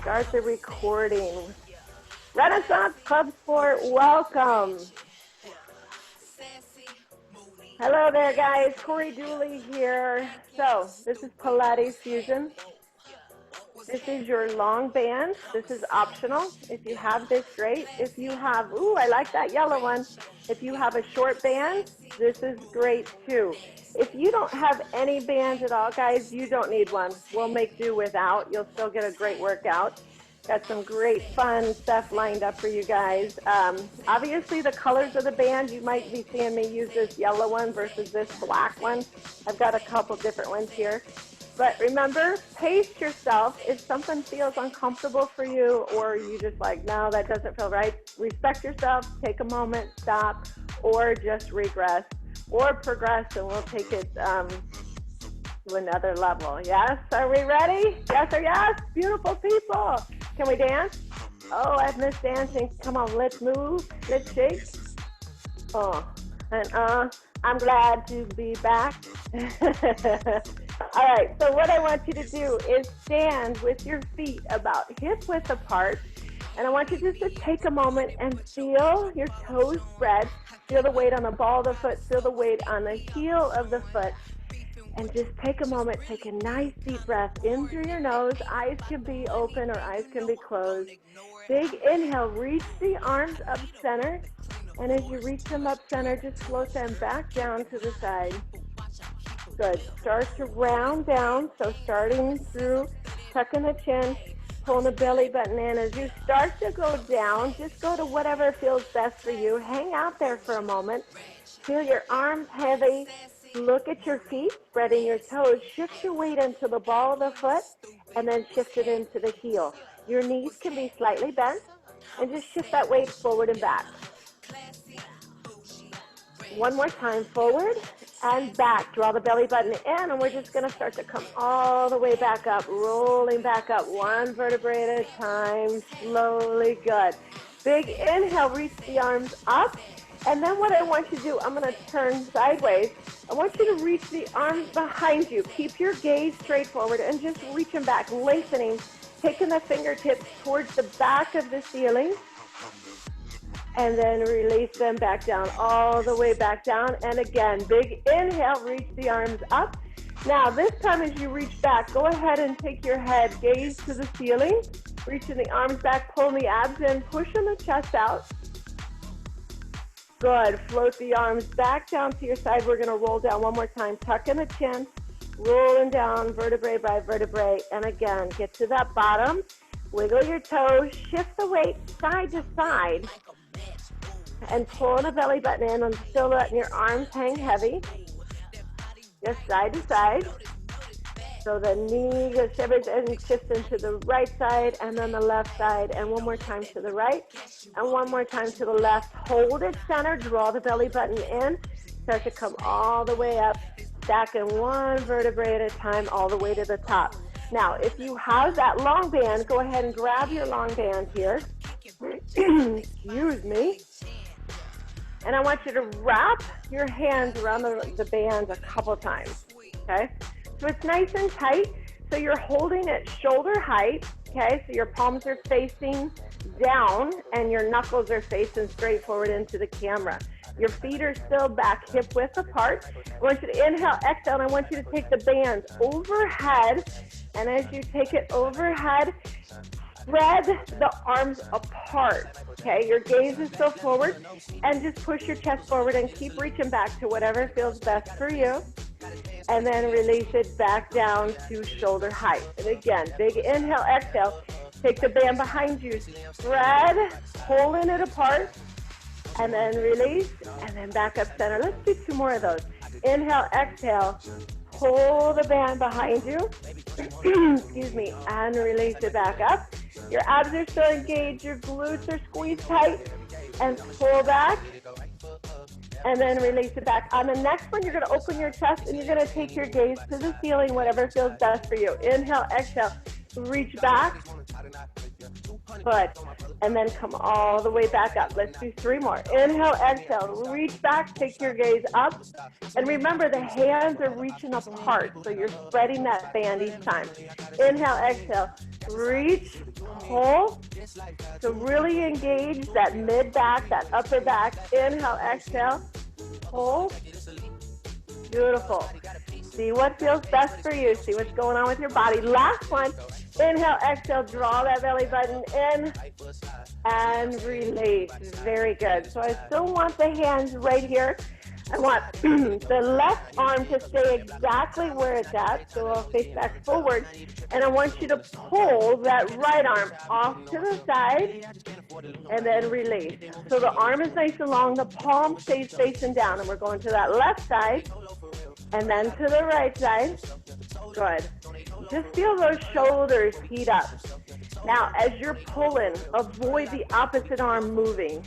start the recording. Renaissance Club Sport, welcome. Hello there, guys. Cory here. So, this is Pilates Fusion. This is your long band. This is optional. If you have this, great. If you have, ooh, I like that yellow one. If you have a short band, this is great too. If you don't have any bands at all, guys, you don't need one. We'll make do without. You'll still get a great workout. Got some great fun stuff lined up for you guys. Obviously, the colors of the band, you might be seeing me use this yellow one versus this black one. I've got a couple different ones here. But remember, pace yourself. If something feels uncomfortable for you or you just like, no, that doesn't feel right, respect yourself, take a moment, stop, or just regress or progress, and we'll take it to another level. Yes? Are we ready? Yes or yes? Beautiful people. Can we dance? Oh, I've missed dancing. Come on, let's move. Let's shake. Oh, and I'm glad to be back. All right, so what I want you to do is stand with your feet about hip width apart, and I want you just to take a moment and feel your toes spread, feel the weight on the ball of the foot, feel the weight on the heel of the foot, and just take a moment, take a nice deep breath in through your nose. Eyes can be open or eyes can be closed. Big inhale, reach the arms up center, and as you reach them up center, just float them back down to the side. Good. Start to round down, so starting through, tucking the chin, pulling the belly button in. As you start to go down, just go to whatever feels best for you. Hang out there for a moment. Feel your arms heavy. Look at your feet, spreading your toes. Shift your weight into the ball of the foot, and then shift it into the heel. Your knees can be slightly bent, and just shift that weight forward and back. One more time, forward and back. Draw the belly button in, and we're just going to start to come all the way back up, rolling back up, one vertebrae at a time, slowly. Good. Big inhale, reach the arms up, and then what I want you to do, I'm going to turn sideways. I want you to reach the arms behind you. Keep your gaze straight forward and just reach them back, lengthening, taking the fingertips towards the back of the ceiling. And then release them back down, all the way back down. And again, big inhale, reach the arms up. Now, this time as you reach back, go ahead and take your head, gaze to the ceiling, reaching the arms back, pulling the abs in, pushing the chest out. Good. Float the arms back down to your side. We're going to roll down one more time. Tuck in the chin, rolling down vertebrae by vertebrae. And again, get to that bottom. Wiggle your toes. Shift the weight side to side. And pulling the belly button in and still letting your arms hang heavy. Just side to side. So the knee goes everything shifts into the right side and then the left side. And one more time to the right. And one more time to the left. Hold it center. Draw the belly button in. Start to come all the way up. Stacking one vertebrae at a time all the way to the top. Now, if you have that long band, go ahead and grab your long band here. Excuse me. And I want you to wrap your hands around the band a couple times, okay? So it's nice and tight, so you're holding it shoulder height, okay? So your palms are facing down and your knuckles are facing straight forward into the camera. Your feet are still back hip width apart. I want you to inhale, exhale, and I want you to take the band overhead, and as you take it overhead, spread the arms apart, okay? Your gaze is still forward, and just push your chest forward and keep reaching back to whatever feels best for you. And then release it back down to shoulder height. And again, big inhale, exhale. Take the band behind you, spread, pulling it apart, and then release, and then back up center. Let's do two more of those. Inhale, exhale. Pull the band behind you, excuse me, and release it back up. Your abs are still engaged, your glutes are squeezed tight, and pull back, and then release it back. On the next one, you're going to open your chest, and you're going to take your gaze to the ceiling, whatever feels best for you. Inhale, exhale, reach back, Good. And then come all the way back up. Let's do 3 more. Inhale, exhale, reach back, take your gaze up. And remember, the hands are reaching apart, so you're spreading that band each time. Inhale, exhale, reach, pull. So really engage that mid back, that upper back. Inhale, exhale, pull. Beautiful. See what feels best for you. See what's going on with your body. Last one. Inhale, exhale, draw that belly button in and release. Very good. So I still want the hands right here. I want the left arm to stay exactly where it's at, so I'll face back forward. And I want you to pull that right arm off to the side and then release. So the arm is nice and long, the palm stays facing down, and we're going to that left side and then to the right side. Good. Just feel those shoulders heat up. Now, as you're pulling, avoid the opposite arm moving.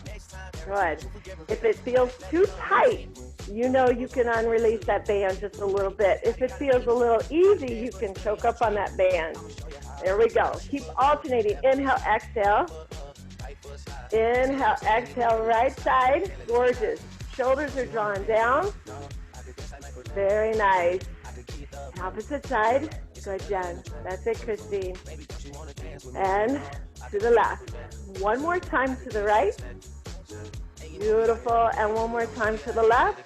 Good. If it feels too tight, you know you can unrelease that band just a little bit. If it feels a little easy, you can choke up on that band. There we go. Keep alternating. Inhale, exhale. Inhale, exhale, right side. Gorgeous. Shoulders are drawn down. Very nice. Opposite side. Good, Jen. That's it, Christine. And to the left. One more time to the right. Beautiful. And one more time to the left.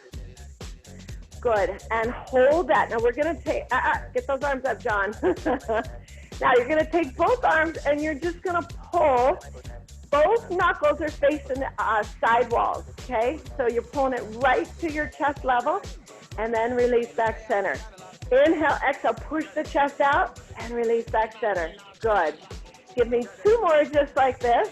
Good. And hold that. Now we're going to take, get those arms up, John. Now you're going to take both arms and you're just going to pull. Both knuckles are facing the side walls, okay? So you're pulling it right to your chest level and then release back center. Inhale, exhale, push the chest out and release back center. Good. Give me 2 more just like this.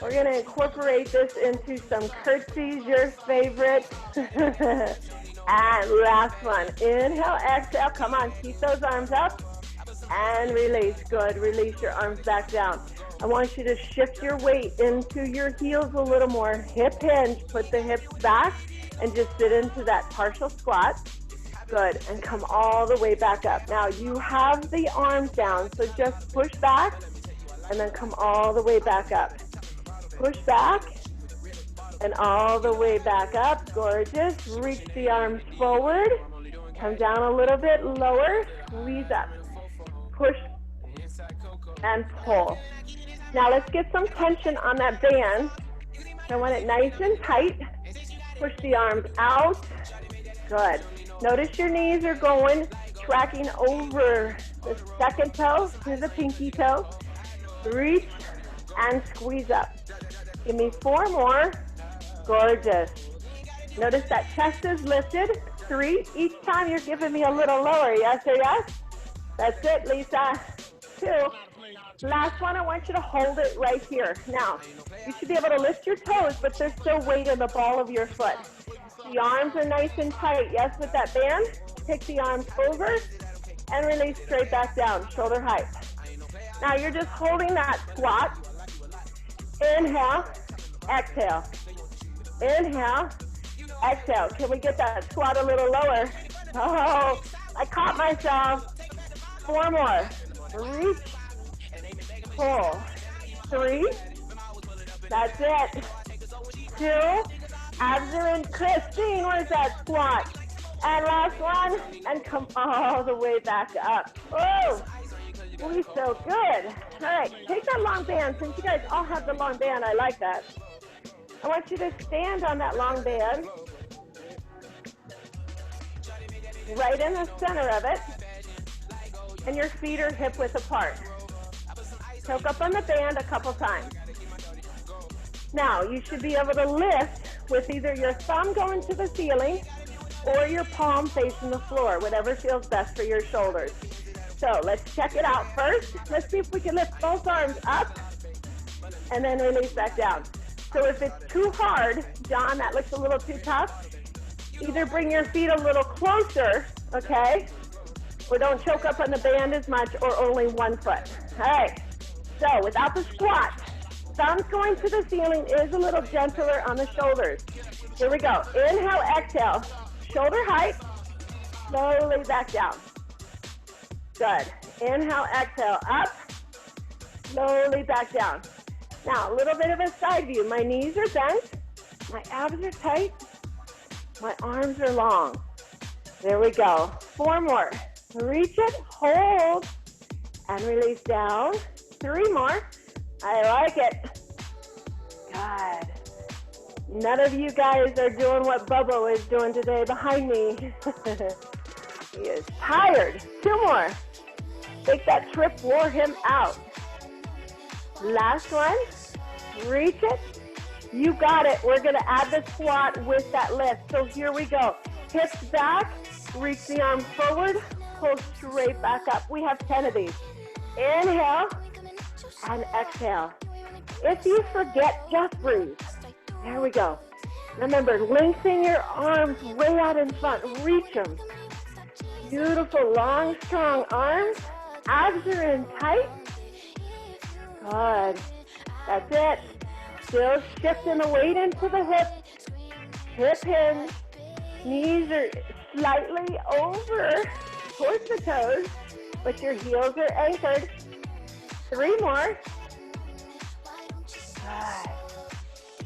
We're going to incorporate this into some curtsies, your favorite. And last one. Inhale, exhale. Come on, keep those arms up and release. Good. Release your arms back down. I want you to shift your weight into your heels a little more. Hip hinge. Put the hips back and just sit into that partial squat. Good. And come all the way back up. Now you have the arms down, so just push back and then come all the way back up. Push back and all the way back up. Gorgeous. Reach the arms forward. Come down a little bit lower. Squeeze up. Push and pull. Now let's get some tension on that band. I want it nice and tight. Push the arms out. Good. Notice your knees are going, tracking over the second toe to the pinky toe. Reach and squeeze up. Give me 4 more. Gorgeous. Notice that chest is lifted. 3. Each time you're giving me a little lower. Yes or yes? That's it, Lisa. 2. Last one, I want you to hold it right here. Now, you should be able to lift your toes, but there's still weight in the ball of your foot. The arms are nice and tight. Yes, with that band. Take the arms over and release straight back down, shoulder height. Now you're just holding that squat. Inhale, exhale. Inhale, exhale. Can we get that squat a little lower? Oh, I caught myself. 4 more. Reach, pull. 3. That's it. 2. Abs are in. Christine, where's that squat? And last one, and come all the way back up. Oh, we so good. All right, take that long band. Since you guys all have the long band, I like that. I want you to stand on that long band, right in the center of it, and your feet are hip width apart. Choke up on the band a couple times. Now, you should be able to lift with either your thumb going to the ceiling or your palm facing the floor, whatever feels best for your shoulders. So let's check it out first. Let's see if we can lift both arms up and then release back down. So if it's too hard, John, that looks a little too tough, either bring your feet a little closer, okay? Or don't choke up on the band as much, or only one foot. All right, so without the squat, thumbs going to the ceiling is a little gentler on the shoulders. Here we go. Inhale, exhale. Shoulder height. Slowly back down. Good. Inhale, exhale. Up. Slowly back down. Now, a little bit of a side view. My knees are bent. My abs are tight. My arms are long. There we go. 4 more. Reach it, hold, and release down. 3 more. I like it. Good. None of you guys are doing what Bubba is doing today behind me. He is tired. 2 more. Think that trip wore him out. Last one. Reach it. You got it. We're going to add the squat with that lift. So here we go. Hips back. Reach the arms forward. Pull straight back up. We have 10 of these. Inhale and exhale. If you forget, just breathe. There we go. Remember, lengthen your arms way out in front. Reach them. Beautiful, long, strong arms. Abs are in tight. Good. That's it. Still shifting the weight into the hips. Hip hinge. Knees are slightly over towards the toes, but your heels are anchored. 3 more. Good.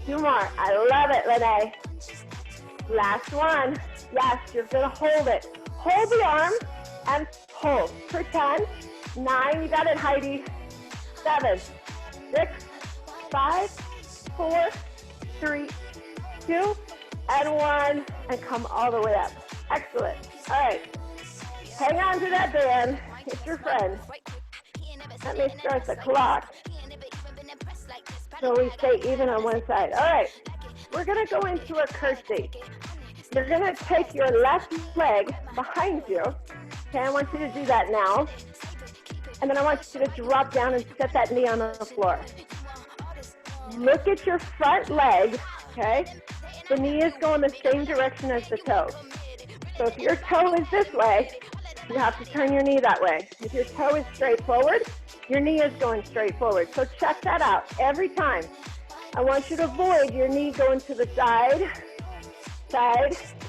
2 more. I love it, Renee. Last one. Yes, you're going to hold it. Hold the arm and pull for 10. 9, you got it, Heidi. 7, 6, 5, 4, 3, 2, and 1, and come all the way up. Excellent. All right. Hang on to that band. It's your friend. Let me start the clock so we stay even on one side. All right. We're going to go into a curtsy. You're going to take your left leg behind you. Okay, I want you to do that now. And then I want you to drop down and set that knee on the floor. Look at your front leg, okay? The knee is going the same direction as the toe. So if your toe is this way, you have to turn your knee that way. If your toe is straight forward, your knee is going straight forward. So check that out every time. I want you to avoid your knee going to the side.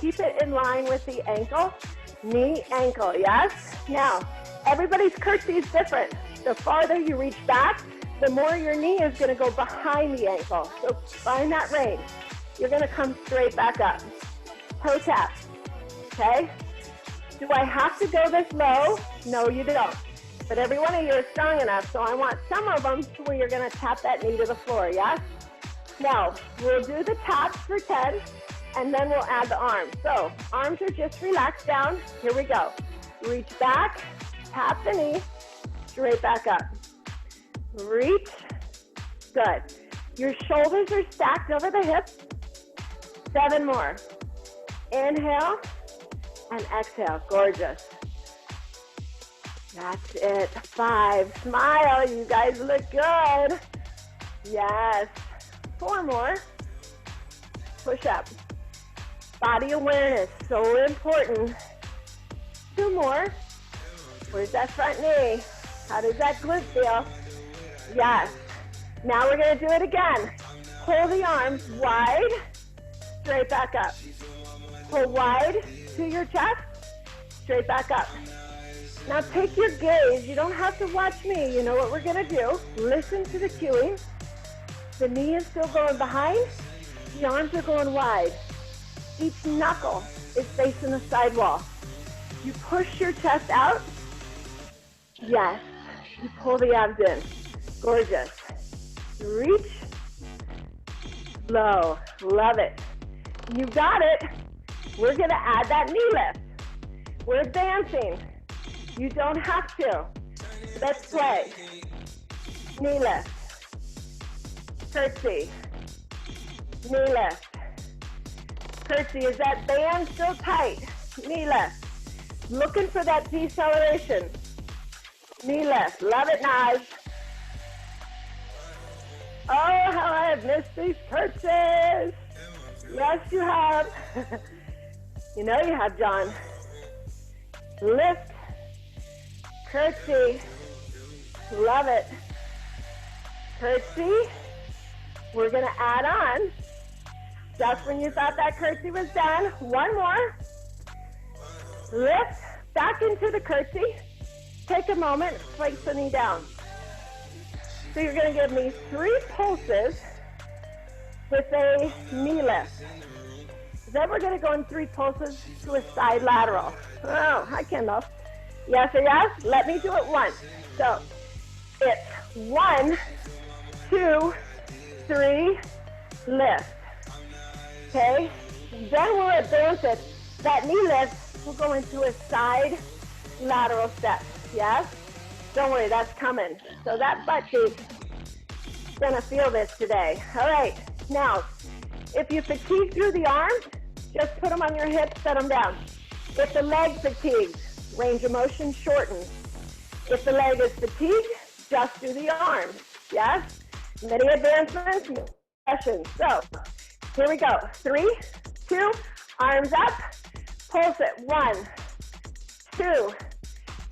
Keep it in line with the ankle. Knee, ankle, yes? Now, everybody's curtsy is different. The farther you reach back, the more your knee is going to go behind the ankle. So find that range. You're going to come straight back up. Toe tap, okay? Do I have to go this low? No, you don't. But every one of you is strong enough, so I want some of them to where you're going to tap that knee to the floor, yes? Now, we'll do the taps for 10, and then we'll add the arms. So, arms are just relaxed down. Here we go. Reach back, tap the knee, straight back up. Reach. Good. Your shoulders are stacked over the hips. 7 more. Inhale and exhale. Gorgeous. That's it. 5. Smile. You guys look good. Yes. 4 more. Push up. Body awareness. So important. 2 more. Where's that front knee? How does that glute feel? Yes. Now we're going to do it again. Pull the arms wide, straight back up. Pull wide to your chest, straight back up. Now take your gaze. You don't have to watch me. You know what we're going to do. Listen to the cueing. The knee is still going behind. The arms are going wide. Each knuckle is facing the sidewall. You push your chest out. Yes. You pull the abs in. Gorgeous. Reach. Low. Love it. You got it. We're going to add that knee lift. We're advancing. You don't have to. Let's play. Knee lift. Curtsy. Knee lift. Curtsy. Is that band still tight? Knee lift. Looking for that deceleration. Knee lift. Love it, Naz. Oh, how I have missed these curtsies. Yes, you have. You know you have, John. Lift. Curtsy. Love it. Curtsy. We're going to add on. Just when you thought that curtsy was done, 1 more. Lift back into the curtsy. Take a moment, place the knee down. So you're going to give me 3 pulses with a knee lift. Then we're going to go in 3 pulses to a side lateral. Oh, hi, Kendall. Yes or yes? Let me do it once. So it's 1, 2, 3, lift. Okay? Then we'll advance it. That knee lift will go into a side lateral step. Yes? Don't worry, that's coming. So that butt cheek is going to feel this today. All right. Now, if you fatigue through the arms, just put them on your hips, set them down. If the leg fatigues, range of motion shortens. If the leg is fatigued, just do the arms. Yes? Many advancements, many sessions. So, here we go. 3, 2, arms up. Pulse it. 1, 2,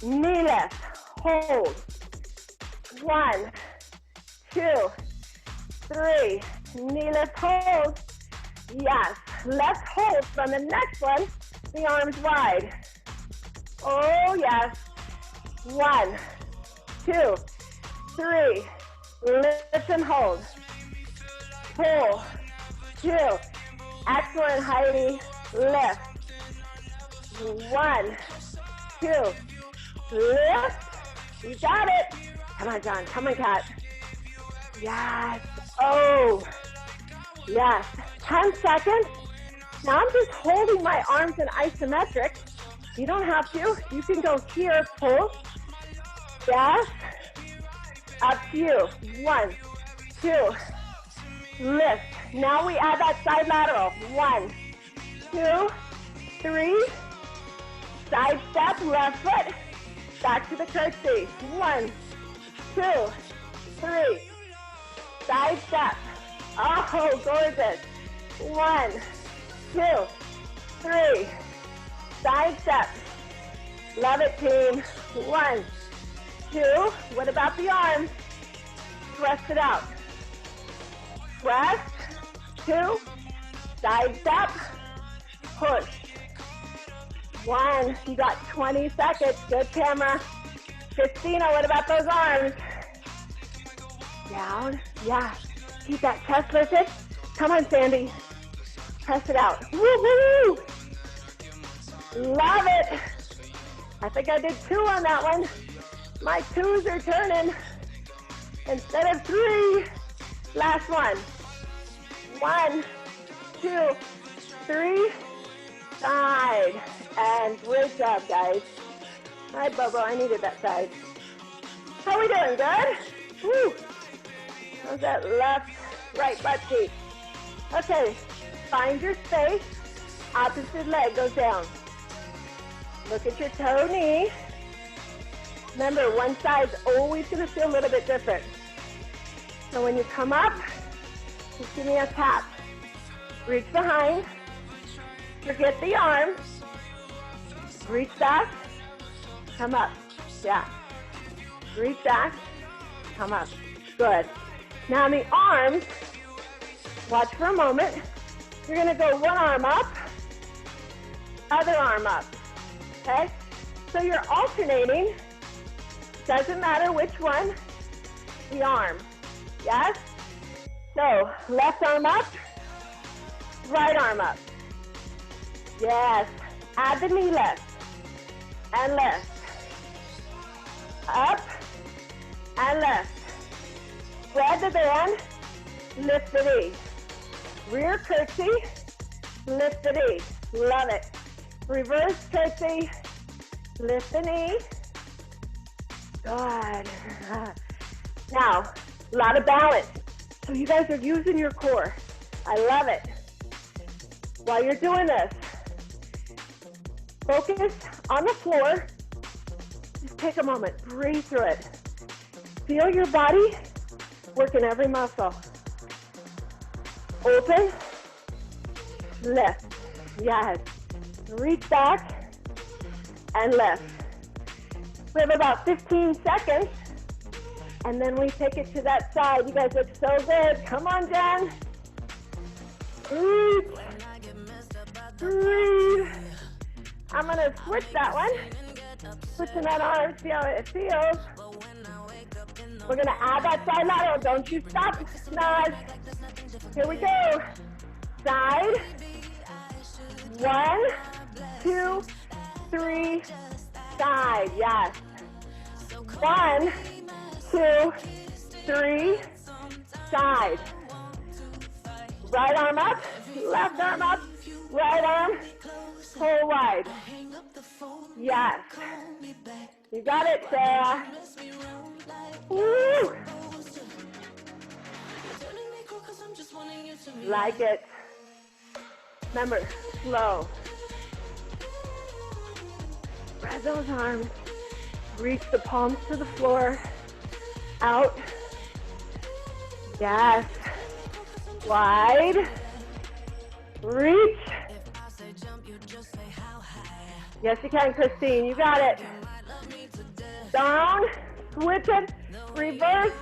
knee lift. Hold. 1, 2, 3. Knee lift, hold. Yes. Left hold. From the next one, the arms wide. Oh, yes. 1, 2, 3. Lift and hold. Pull. 2. Excellent, Heidi. Lift. 1, 2. Lift. You got it. Come on, John. Come on, Kat. Yes. Oh. Yes. 10 seconds. Now I'm just holding my arms in isometric. You don't have to. You can go here, pull. Yes. Up to you. 1, 2. Lift. Now we add that side lateral. 1, 2, 3. Side step, left foot. Back to the curtsy. 1, 2, 3. Side step. Oh, gorgeous. 1, 2, 3. Side step. Love it, team. 1, 2. What about the arms? Thrust it out. Thrust. 2. Side step. Push. 1. You got 20 seconds. Good camera. Christina, what about those arms? Down. Yeah. Keep that chest lifted. Come on, Sandy. Press it out. Woo-hoo! Love it. I think I did 2 on that one. My 2s are turning instead of 3. Last one. 1, 2, 3. Side. And great job, guys. All right, Bobo, I needed that side. How are we doing? Good? Woo. How's that left, right butt cheek? Okay, find your space. Opposite leg goes down. Look at your toe, knee. Remember, one side's always going to feel a little bit different. So when you come up, just give me a tap. Reach behind. Forget the arms. Reach back. Come up. Yeah. Reach back. Come up. Good. Now on the arms, watch for a moment. You're going to go one arm up, other arm up. Okay? So you're alternating. Doesn't matter which one. The arm. Yes? So left arm up, right arm up. Yes. Add the knee lift. And lift. Up and lift. Spread the band. Lift the knee. Rear curtsy. Lift the knee. Love it. Reverse curtsy. Lift the knee. Good. Now, a lot of balance. So you guys are using your core. I love it. While you're doing this, focus on the floor. Just take a moment. Breathe through it. Feel your body working every muscle. Open. Lift. Yes. Reach back and lift. We have about 15 seconds, and then we take it to that side. You guys look so good. Come on, Jen. Breathe. Breathe. I'm going to switch that one. Switching that arm, see how it feels. We're going to add that side lateral. Don't you stop. Nice. Here we go. Side. 1, 2, 3. Side. Yes. 1, 2, 3. Side. Right arm up. Left arm up. Right arm. Pull wide. Yes. You got it, Sarah. Woo. Like it. Remember, slow. Spread those arms. Reach the palms to the floor. Out. Yes. Wide. Reach. Yes, you can, Christine. You got it. Down. Switch it. Reverse.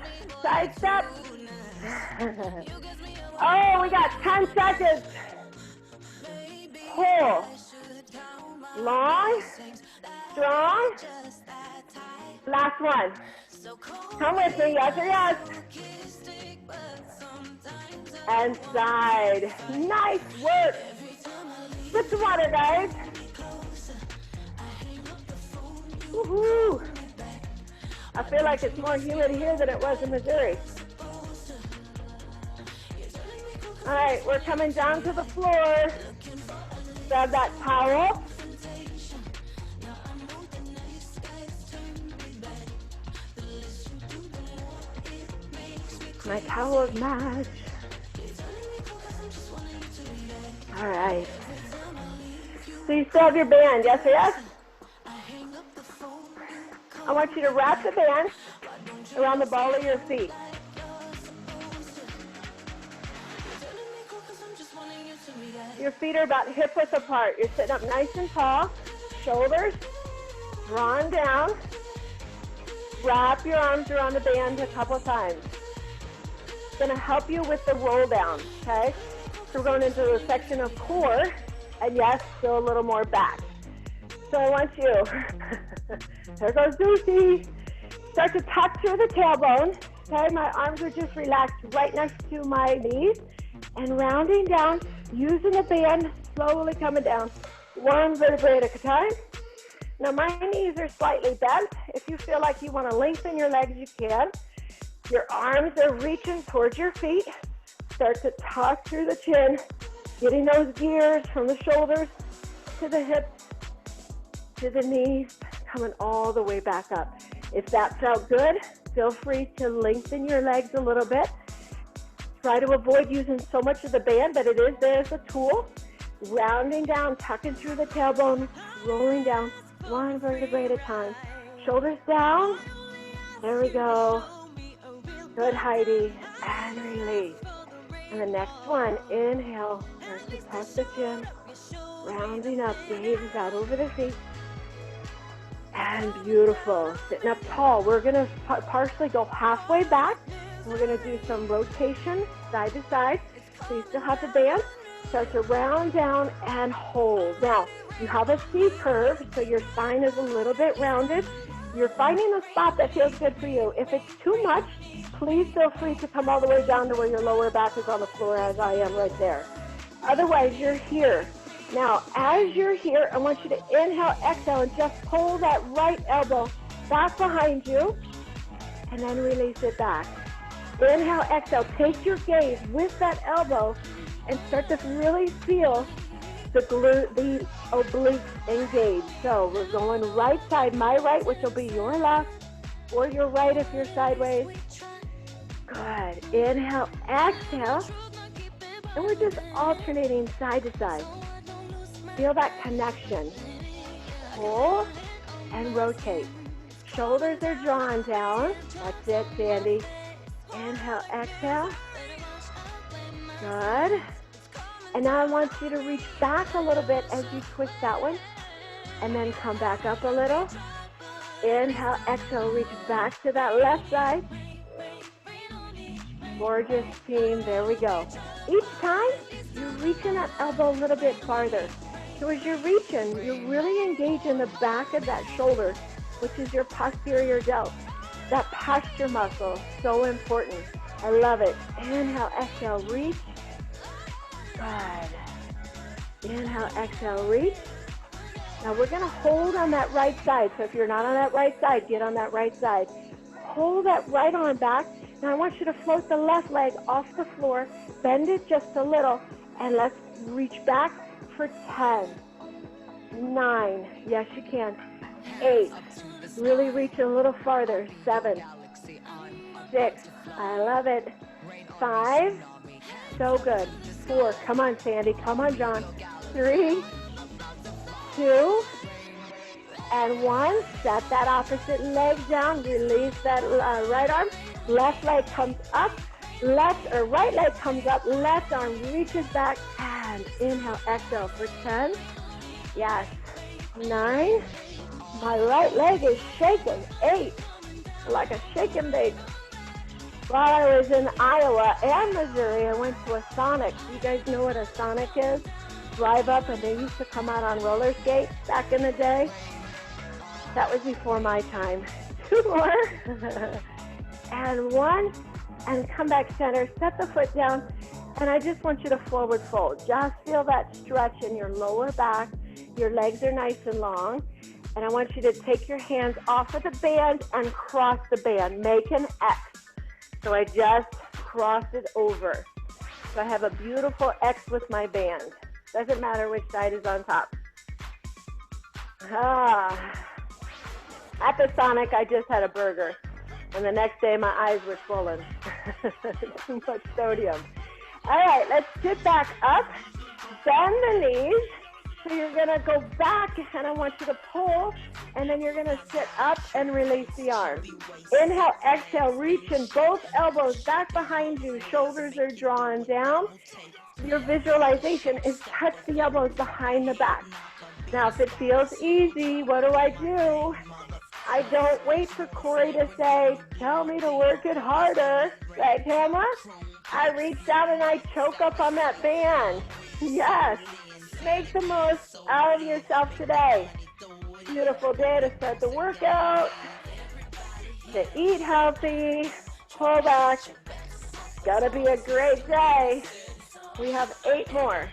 Side step. Oh, we got 10 seconds. Pull. Long. Strong. Last one. Come with me. Yes or yes. And side. Nice work. Sip some water, guys. Woohoo. I feel like it's more humid here than it was in Missouri. All right, we're coming down to the floor. Grab that towel. My towel is matched. All right. So you still have your band, yes or yes? I want you to wrap the band around the ball of your feet. Your feet are about hip width apart. You're sitting up nice and tall. Shoulders drawn down. Wrap your arms around the band a couple times. It's going to help you with the roll down, okay? So we're going into the section of core, and yes, still a little more back. So I want you, there goes Lucy, start to tuck through the tailbone, okay? My arms are just relaxed right next to my knees, and rounding down, using the band, slowly coming down, one vertebrae at a time. Now my knees are slightly bent. If you feel like you want to lengthen your legs, you can. Your arms are reaching towards your feet. Start to tuck through the chin, getting those gears from the shoulders to the hips, to the knees, coming all the way back up. If that felt good, feel free to lengthen your legs a little bit. Try to avoid using so much of the band, but it is there as a tool. Rounding down, tucking through the tailbone, rolling down, one vertebrae at a time. Shoulders down. There we go. Good, Heidi. And release. And the next one, inhale. Start to tuck the chin. Rounding up, gaze out over the feet. And beautiful. Sitting up tall. We're going to partially go halfway back. We're going to do some rotation side to side. So you still have the band. Start to round down and hold. Now, you have a C curve, so your spine is a little bit rounded. You're finding the spot that feels good for you. If it's too much, please feel free to come all the way down to where your lower back is on the floor, as I am right there. Otherwise, you're here. Now, as you're here, I want you to inhale, exhale, and just pull that right elbow back behind you, and then release it back. Inhale, exhale, take your gaze with that elbow, and start to really feel the obliques engaged. So we're going right side, my right, which will be your left, or your right if you're sideways. Good. Inhale, exhale, and we're just alternating side to side. Feel that connection. Pull and rotate. Shoulders are drawn down. That's it, Sandy. Inhale, exhale. Good. And now I want you to reach back a little bit as you twist that one. And then come back up a little. Inhale, exhale, reach back to that left side. Gorgeous, team. There we go. Each time, you're reaching that elbow a little bit farther. So as you're reaching, you're really engaging the back of that shoulder, which is your posterior delt. That posture muscle, so important. I love it. Inhale, exhale, reach. Good. Inhale, exhale, reach. Now we're going to hold on that right side. So if you're not on that right side, get on that right side. Hold that right arm back. Now I want you to float the left leg off the floor. Bend it just a little. And let's reach back for 10, 9. Yes, you can. 8. Really reach a little farther. 7, 6. I love it. 5. So good. 4. Come on, Sandy. Come on, John. 3, 2, and 1. Set that opposite leg down. Release that right arm. Left leg comes up. Right leg comes up. Left arm reaches back. And inhale, exhale for 10. Yes. 9. My right leg is shaking. 8. Like a shaking baby. While I was in Iowa and Missouri, I went to a Sonic. You guys know what a Sonic is? Drive up, and they used to come out on roller skates back in the day. That was before my time. 2 more. And 1. And come back center. Set the foot down. And I just want you to forward fold. Just feel that stretch in your lower back. Your legs are nice and long. And I want you to take your hands off of the band and cross the band. Make an X. So I just crossed it over. So I have a beautiful X with my band. Doesn't matter which side is on top. At the Sonic, I just had a burger. And the next day, my eyes were swollen. Too much sodium. All right, let's sit back up. Bend the knees. So you're going to go back, and I want you to pull, and then you're going to sit up and release the arms. Inhale, exhale, reach in both elbows back behind you. Shoulders are drawn down. Your visualization is touch the elbows behind the back. Now, if it feels easy, what do? I don't wait for Cory to say, tell me to work it harder. Right, Tamara? I reach down and I choke up on that band. Yes. Make the most out of yourself today. Beautiful day to start the workout, to eat healthy, pull back. It's gotta be a great day. We have 8 more.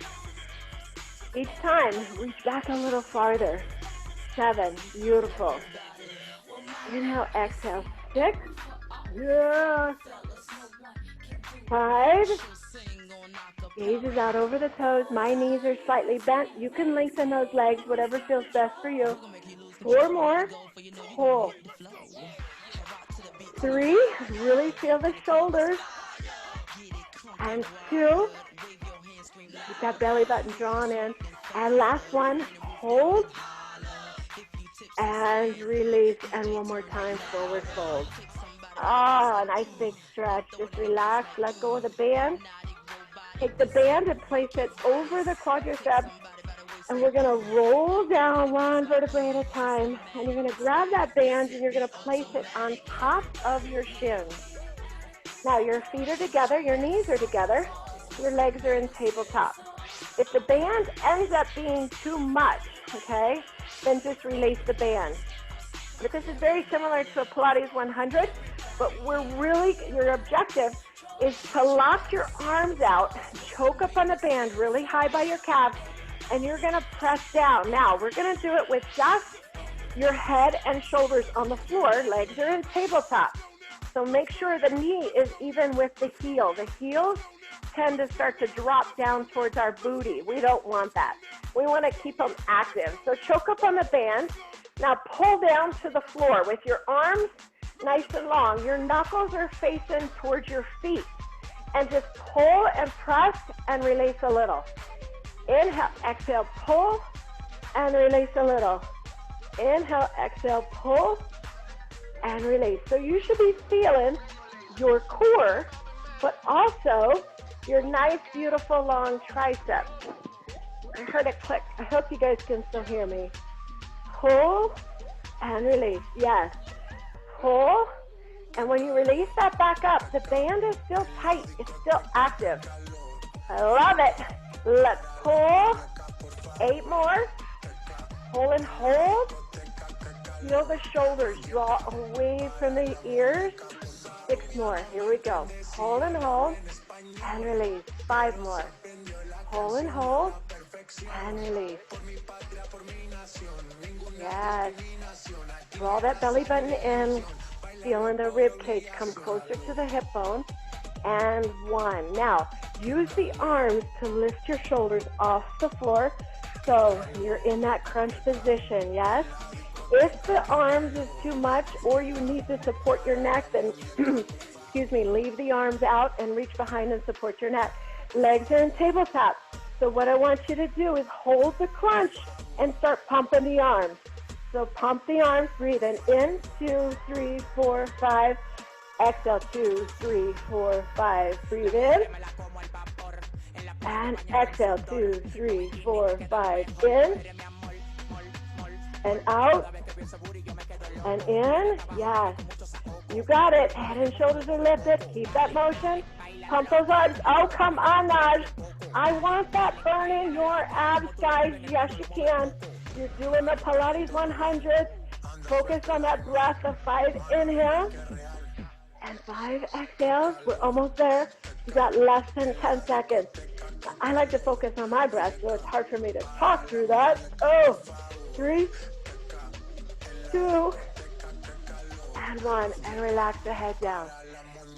Each time, reach back a little farther. 7, beautiful. Inhale, exhale, 6. Yeah. 5. Gazes out over the toes. My knees are slightly bent. You can lengthen those legs, whatever feels best for you. 4 more. Pull. 3. Really feel the shoulders. And 2. Keep that belly button drawn in. And last one. Hold. And release. And one more time. Forward fold. A nice big stretch. Just relax. Let go of the band. Take the band and place it over the quadriceps, and we're going to roll down 1 vertebrae at a time, and you're going to grab that band and you're going to place it on top of your shins. Now your feet are together, your knees are together, your legs are in tabletop. If the band ends up being too much, okay, then just release the band. But this is very similar to a Pilates 100, but your objective is to lock your arms out, choke up on the band really high by your calves, and you're going to press down. Now, we're going to do it with just your head and shoulders on the floor. Legs are in tabletop. So make sure the knee is even with the heel. The heels tend to start to drop down towards our booty. We don't want that. We want to keep them active. So choke up on the band. Now pull down to the floor with your arms nice and long. Your knuckles are facing towards your feet. And just pull and press and release a little. Inhale, exhale, pull and release a little. Inhale, exhale, pull and release. So you should be feeling your core, but also your nice, beautiful, long triceps. I heard a click. I hope you guys can still hear me. Pull and release. Yes. Pull. And when you release that back up, the band is still tight. It's still active. I love it. Let's pull. 8 more. Pull and hold. Feel the shoulders draw away from the ears. 6 more. Here we go. Hold and release. 5 more. Hold and release. Yes. Draw that belly button in. Feeling the rib cage come closer to the hip bone. And 1. Now, use the arms to lift your shoulders off the floor so you're in that crunch position, yes? If the arms is too much or you need to support your neck, then, excuse me, leave the arms out and reach behind and support your neck. Legs are in tabletop. So what I want you to do is hold the crunch and start pumping the arms. So pump the arms, breathing in, 2, 3, 4, 5. Exhale, 2, 3, 4, 5. Breathe in. And exhale, 2, 3, 4, 5. In. And out. And in. Yes. You got it. Head and shoulders are lifted. Keep that motion. Pump those arms. Oh, come on, Naj. I want that burn in your abs, guys. Yes, you can. You're doing the Pilates 100. Focus on that breath of 5 inhales and 5 exhales. We're almost there. You got less than 10 seconds. I like to focus on my breath, so it's hard for me to talk through that. Oh, 3, 2, and 1. And relax the head down.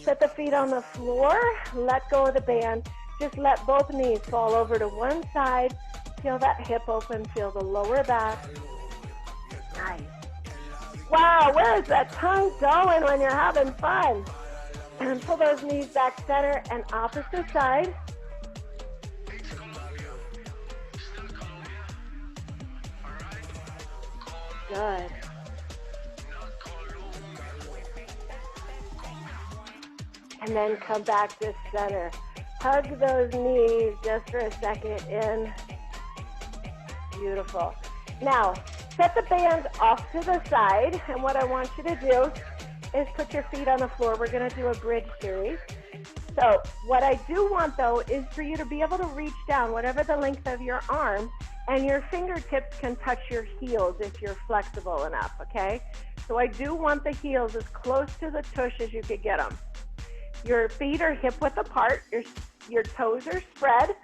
Set the feet on the floor. Let go of the band. Just let both knees fall over to one side. Feel that hip open. Feel the lower back. Nice. Wow, where is that tongue going when you're having fun? And pull those knees back center and opposite side. Good. And then come back to center. Hug those knees just for a second in. Beautiful. Now, set the bands off to the side, and what I want you to do is put your feet on the floor. We're going to do a bridge series. So what I do want, though, is for you to be able to reach down, whatever the length of your arm, and your fingertips can touch your heels if you're flexible enough, okay? So I do want the heels as close to the tush as you could get them. Your feet are hip-width apart. Your toes are spread.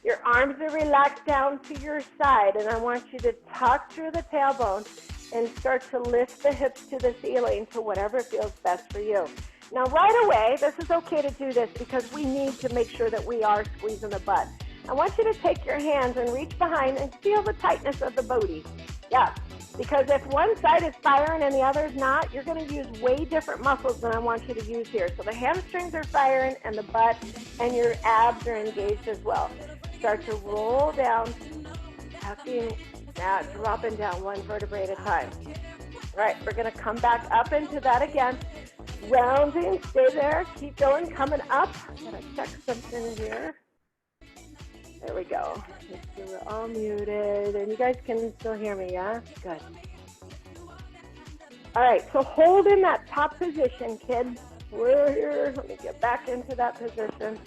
Your arms are relaxed down to your side, and I want you to tuck through the tailbone and start to lift the hips to the ceiling to whatever feels best for you. Now, right away, this is okay to do this because we need to make sure that we are squeezing the butt. I want you to take your hands and reach behind and feel the tightness of the booty. Yeah, because if one side is firing and the other is not, you're going to use way different muscles than I want you to use here. So the hamstrings are firing and the butt and your abs are engaged as well. Start to roll down, tucking, now dropping down one vertebrae at a time. All right, we're going to come back up into that again. Rounding, stay there, keep going, coming up. I'm going to check something here. There we go. Make sure we're all muted. And you guys can still hear me, yeah? Good. All right, so hold in that top position, kids. We're here. Let me get back into that position.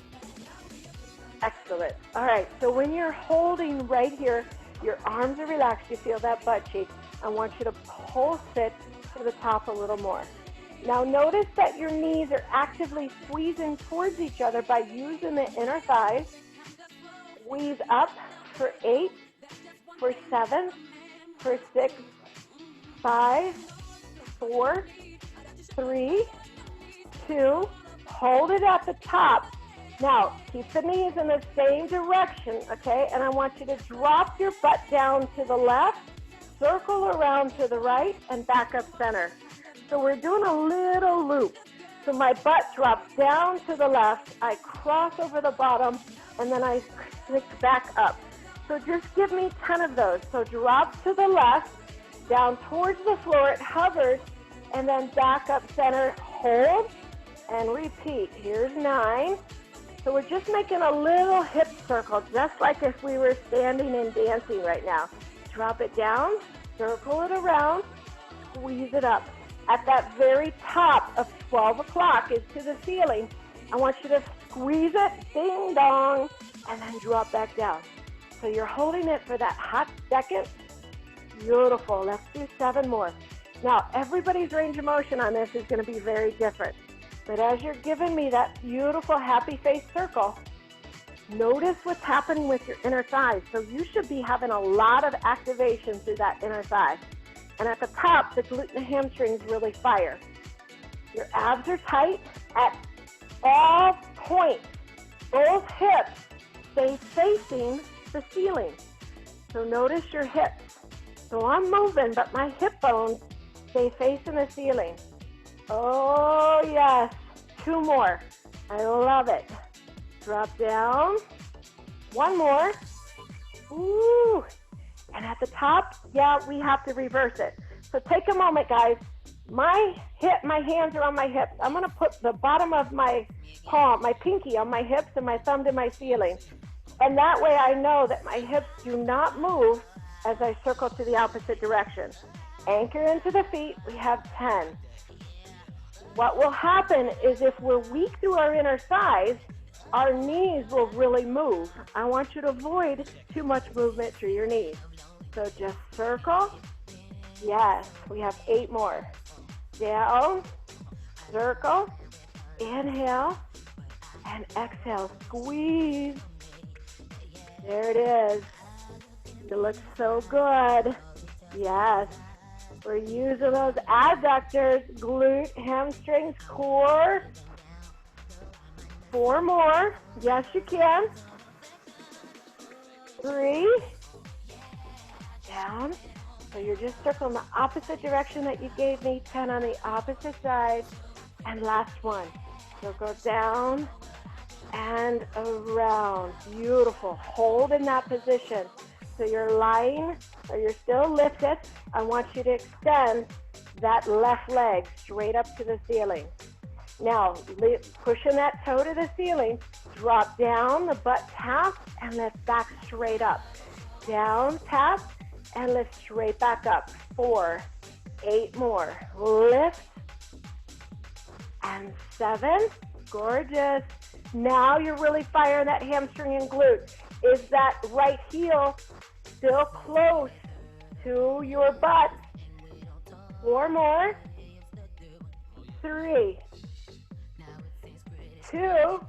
Excellent. All right, so when you're holding right here, your arms are relaxed. You feel that butt cheek. I want you to pulse it to the top a little more. Now notice that your knees are actively squeezing towards each other by using the inner thighs. Squeeze up for 8, for 7, for 6, 5, 4, 3, 2. Hold it at the top. Now, keep the knees in the same direction, okay? And I want you to drop your butt down to the left, circle around to the right, and back up center. So we're doing a little loop. So my butt drops down to the left, I cross over the bottom, and then I click back up. So just give me 10 of those. So drop to the left, down towards the floor, it hovers, and then back up center, hold, and repeat. Here's 9. So we're just making a little hip circle, just like if we were standing and dancing right now. Drop it down, circle it around, squeeze it up. At that very top of 12 o'clock is to the ceiling. I want you to squeeze it, ding dong, and then drop back down. So you're holding it for that hot second. Beautiful. Let's do 7 more. Now, everybody's range of motion on this is going to be very different. But as you're giving me that beautiful happy face circle, notice what's happening with your inner thighs. So you should be having a lot of activation through that inner thigh. And at the top, the glute and the hamstrings really fire. Your abs are tight at all points. Both hips stay facing the ceiling. So notice your hips. So I'm moving, but my hip bones stay facing the ceiling. Oh, yes. 2 more. I love it. Drop down. 1 more. Ooh. And at the top, yeah, we have to reverse it. So take a moment, guys. My hands are on my hips. I'm going to put the bottom of my palm, my pinky on my hips and my thumb to my ceiling. And that way I know that my hips do not move as I circle to the opposite direction. Anchor into the feet. We have 10. What will happen is if we're weak through our inner thighs, our knees will really move. I want you to avoid too much movement through your knees. So just circle. Yes, we have 8 more. Down, circle, inhale, and exhale. Squeeze. There it is. It looks so good. Yes. We're using those adductors, glute, hamstrings, core. 4 more. Yes, you can. 3. Down. So you're just circling the opposite direction that you gave me. 10 on the opposite side. And last one. So go down and around. Beautiful. Hold in that position. So you're lying or you're still lifted. I want you to extend that left leg straight up to the ceiling. Now, pushing that toe to the ceiling, drop down, the butt tap, and lift back straight up. Down, tap, and lift straight back up. 4, 8 more. Lift, and 7. Gorgeous. Now you're really firing that hamstring and glute. Is that right heel still close to your butt? 4 more. 3, 2,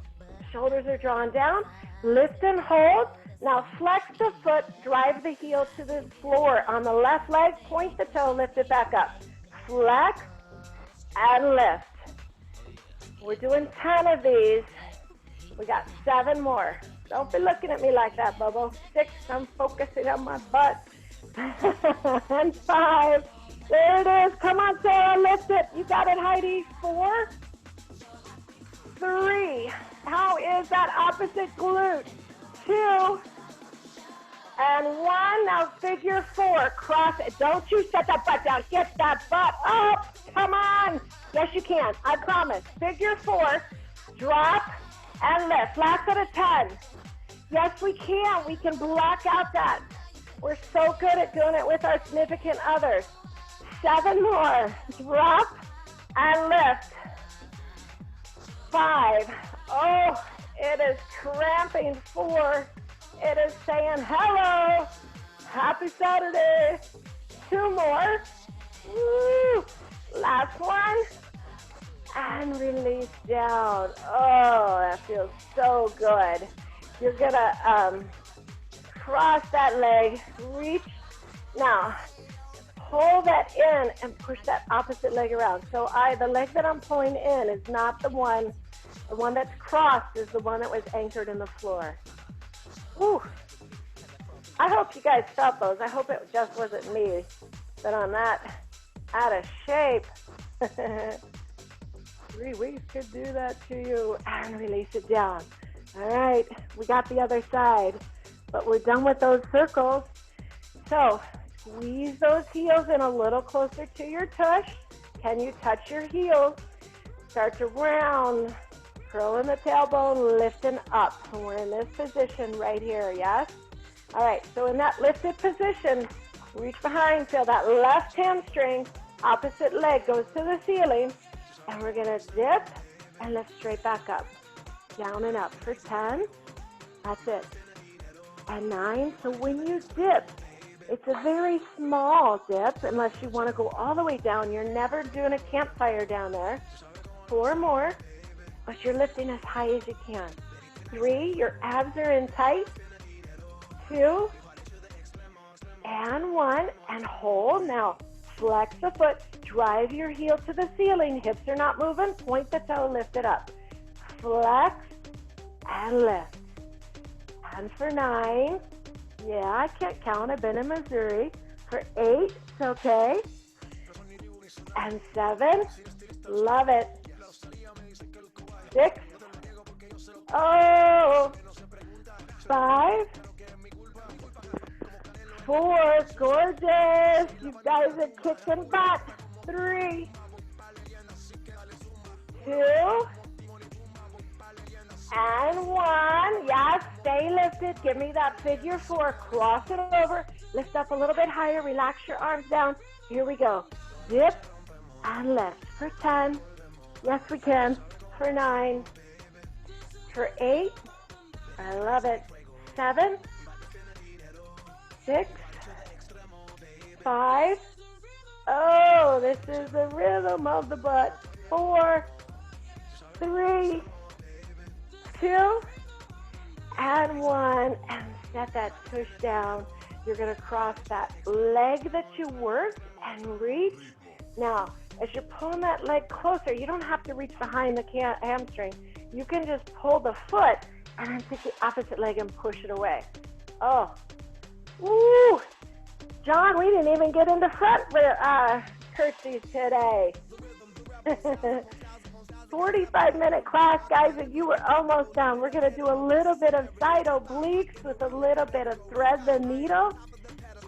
shoulders are drawn down. Lift and hold. Now flex the foot, drive the heel to the floor. On the left leg, point the toe, lift it back up. Flex and lift. We're doing 10 of these. We got 7 more. Don't be looking at me like that, Bubba. 6, I'm focusing on my butt. And 5. There it is. Come on, Sarah, lift it. You got it, Heidi. 4, 3. How is that opposite glute? 2, and 1. Now figure 4. Cross it. Don't you set that butt down. Get that butt up. Come on. Yes, you can. I promise. Figure 4. Drop and lift. Last set of 10. Yes, we can. We can block out that. We're so good at doing it with our significant others. 7 more. Drop and lift. 5. Oh, it is cramping. 4. It is saying hello. Happy Saturday. 2 more. Woo. Last one. And release down. Oh, that feels so good. You're going to cross that leg. Reach. Now, pull that in and push that opposite leg around. So the leg that I'm pulling in is not the one. The one that's crossed is the one that was anchored in the floor. Whew. I hope you guys felt those. I hope it just wasn't me that I'm that out of shape. 3 weeks could do that to you. And release it down. All right, we got the other side, but we're done with those circles. So squeeze those heels in a little closer to your tush. Can you touch your heels? Start to round. Curling the tailbone, lifting up. So we're in this position right here, yes? All right, so in that lifted position, reach behind, feel that left hamstring, opposite leg goes to the ceiling, and we're going to dip and lift straight back up. Down and up for 10. That's it. And 9. So when you dip, It's a very small dip unless you want to go all the way down. You're never doing a campfire down there. 4 more, but you're lifting as high as you can. 3, your abs are in tight. 2, and 1, and hold. Now, flex the foot, drive your heel to the ceiling. Hips are not moving. Point the toe, lift it up. Flex and lift. And for 9, yeah, I can't count. I've been in Missouri. For 8, it's okay. And 7, love it. 6, oh, 5, 4, gorgeous. You guys are kicking butt. 3, 2, and 1. Yes, stay lifted. Give me that figure 4. Cross it over. Lift up a little bit higher. Relax your arms down. Here we go. Dip and lift. For 10. Yes, we can. For 9. For 8. I love it. 7. 6. 5. Oh, this is the rhythm of the butt. 4. 3. 2, and 1, and set that tush down. You're going to cross that leg that you worked and reach. Now, as you're pulling that leg closer, you don't have to reach behind the hamstring. You can just pull the foot and then take the opposite leg and push it away. Oh, woo! John, we didn't even get into front curtsies today. 45-minute class, guys, and you were almost done. We're going to do a little bit of side obliques with a little bit of thread the needle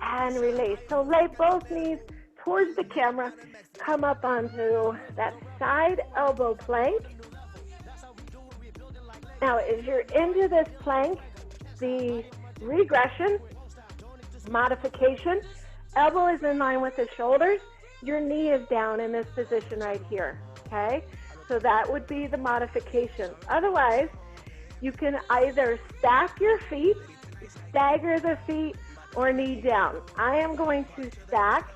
and release. So lay both knees towards the camera. Come up onto that side elbow plank. Now, as you're into this plank, the regression, modification, elbow is in line with the shoulders. Your knee is down in this position right here, okay? So that would be the modification. Otherwise, you can either stack your feet, stagger the feet, or knee down. I am going to stack.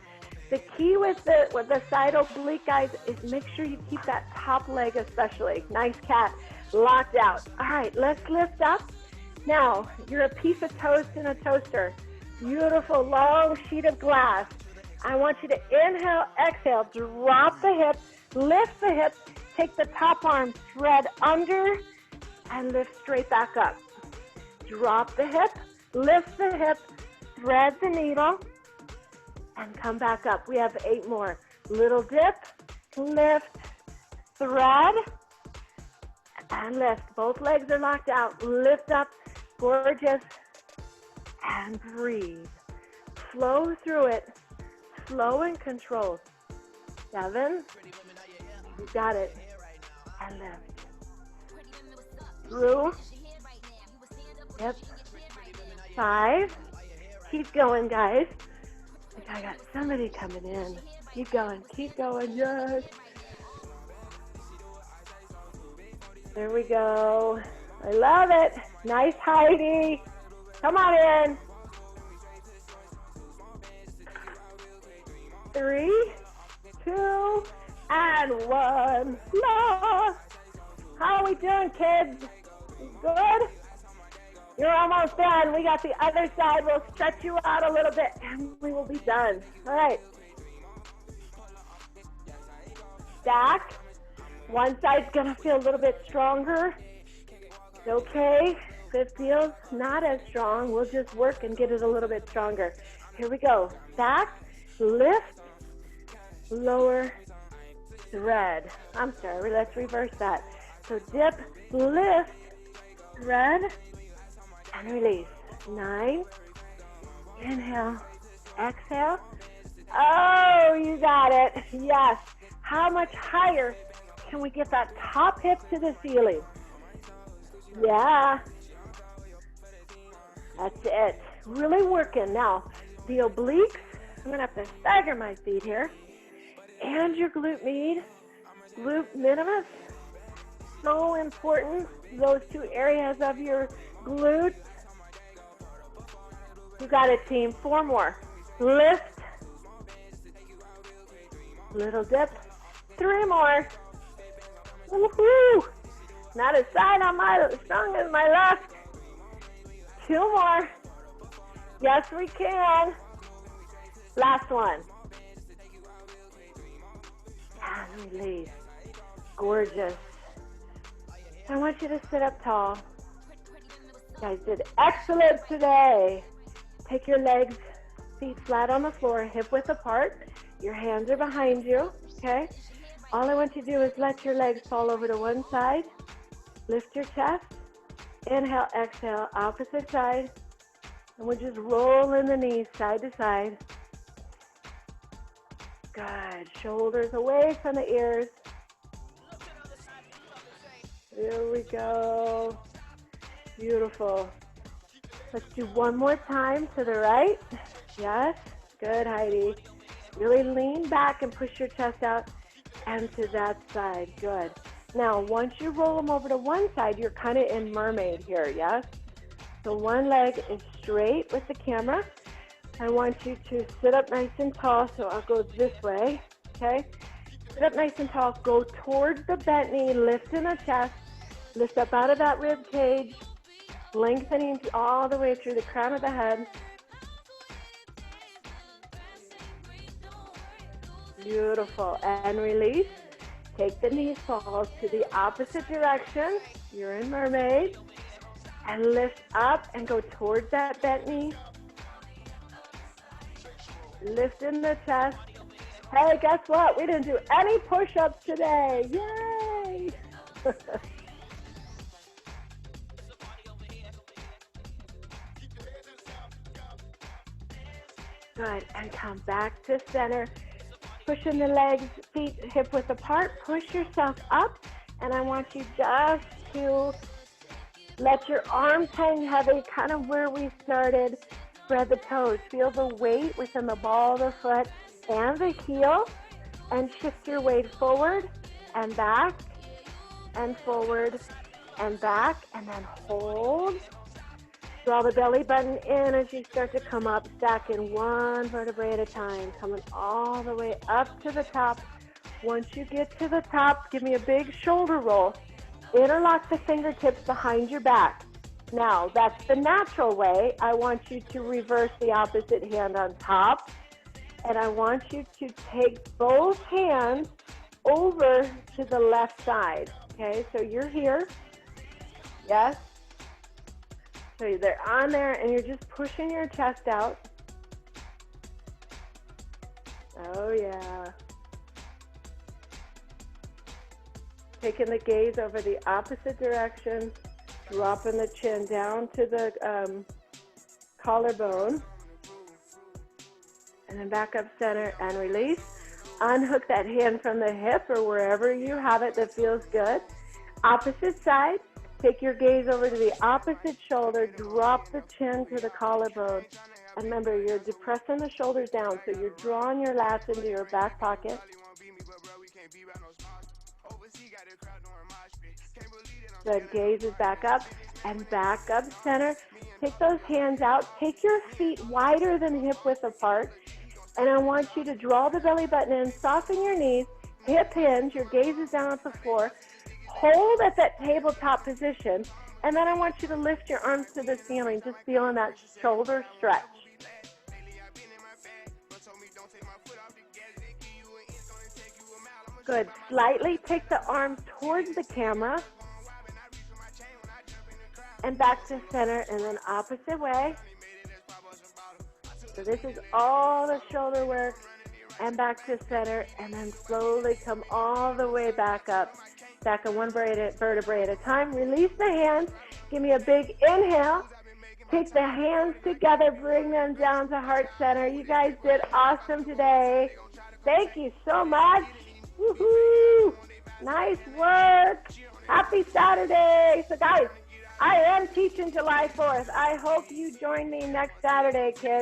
The key with the side oblique, guys, is make sure you keep that top leg especially. Nice cat, locked out. All right, let's lift up. Now, you're a piece of toast in a toaster. Beautiful, long sheet of glass. I want you to inhale, exhale, drop the hip, lift the hip, take the top arm, thread under, and lift straight back up. Drop the hip, lift the hip, thread the needle, and come back up. We have 8 more. Little dip, lift, thread, and lift. Both legs are locked out. Lift up, gorgeous, and breathe. Flow through it. Slow and controlled. 7. You got it. And lift. Through. Yep. 5. Keep going, guys. I got somebody coming in. Keep going. Keep going. Yes. There we go. I love it. Nice, Heidi. Come on in. 3, 2, and 1. La. How are we doing, kids? Good? You're almost done. We got the other side. We'll stretch you out a little bit, and we will be done. All right. Stack. One side's going to feel a little bit stronger. It's okay. If it feels not as strong, we'll just work and get it a little bit stronger. Here we go. Stack, lift, lower, thread. I'm sorry. Let's reverse that. So dip, lift, thread, and release. 9. Inhale. Exhale. Oh, you got it. Yes. How much higher can we get that top hip to the ceiling? Yeah. That's it. Really working. Now, the obliques, I'm going to have to stagger my feet here. And your glute med, glute minimus. So important. Those 2 areas of your glutes. You got it, team. 4 more. Lift. Little dip. 3 more. Woohoo! Not as strong as my left. 2 more. Yes, we can. Last one. And release. Gorgeous. I want you to sit up tall. You guys did excellent today. Take your legs, feet flat on the floor, hip width apart. Your hands are behind you, okay? All I want you to do is let your legs fall over to one side. Lift your chest. Inhale, exhale, opposite side. And we're just rolling the knees side to side. Good. Shoulders away from the ears. There we go. Beautiful. Let's do one more time to the right. Yes. Good, Heidi. Really lean back and push your chest out and to that side. Good. Now, once you roll them over to one side, you're kind of in mermaid here, yes? So one leg is straight with the camera. I want you to sit up nice and tall, so I'll go this way, okay? Sit up nice and tall. Go towards the bent knee, lift in the chest. Lift up out of that rib cage, lengthening all the way through the crown of the head. Beautiful. And release. Take the knee falls to the opposite direction. You're in mermaid. And lift up and go towards that bent knee. Lift in the chest. Hey, guess what? We didn't do any push-ups today. Yay! Good. And come back to center. Pushing the legs, feet hip width apart. Push yourself up. And I want you just to let your arms hang heavy, kind of where we started. Spread the toes. Feel the weight within the ball of the foot and the heel. And shift your weight forward and back and forward and back. And then hold. Draw the belly button in as you start to come up, stacking one vertebrae at a time, coming all the way up to the top. Once you get to the top, give me a big shoulder roll. Interlock the fingertips behind your back. Now, that's the natural way. I want you to reverse the opposite hand on top, and I want you to take both hands over to the left side. Okay, so you're here. Yes? So they're on there, and you're just pushing your chest out. Oh, yeah. Taking the gaze over the opposite direction, dropping the chin down to the collarbone, and then back up center and release. Unhook that hand from the hip or wherever you have it that feels good. Opposite side. Take your gaze over to the opposite shoulder, drop the chin to the collarbone. And remember, you're depressing the shoulders down, so you're drawing your lats into your back pocket. The gaze is back up and back up center. Take those hands out. Take your feet wider than hip width apart. And I want you to draw the belly button in, soften your knees, hip hinge, your gaze is down at the floor. Hold at that tabletop position, and then I want you to lift your arms to the ceiling, just feeling that shoulder stretch. Good. Slightly take the arms towards the camera, and back to center, and then opposite way. So this is all the shoulder work, and back to center, and then slowly come all the way back up. Back on one vertebrae at a time. Release the hands. Give me a big inhale. Take the hands together. Bring them down to heart center. You guys did awesome today. Thank you so much. Woohoo! Nice work. Happy Saturday. So guys, I am teaching July 4th. I hope you join me next Saturday, kids.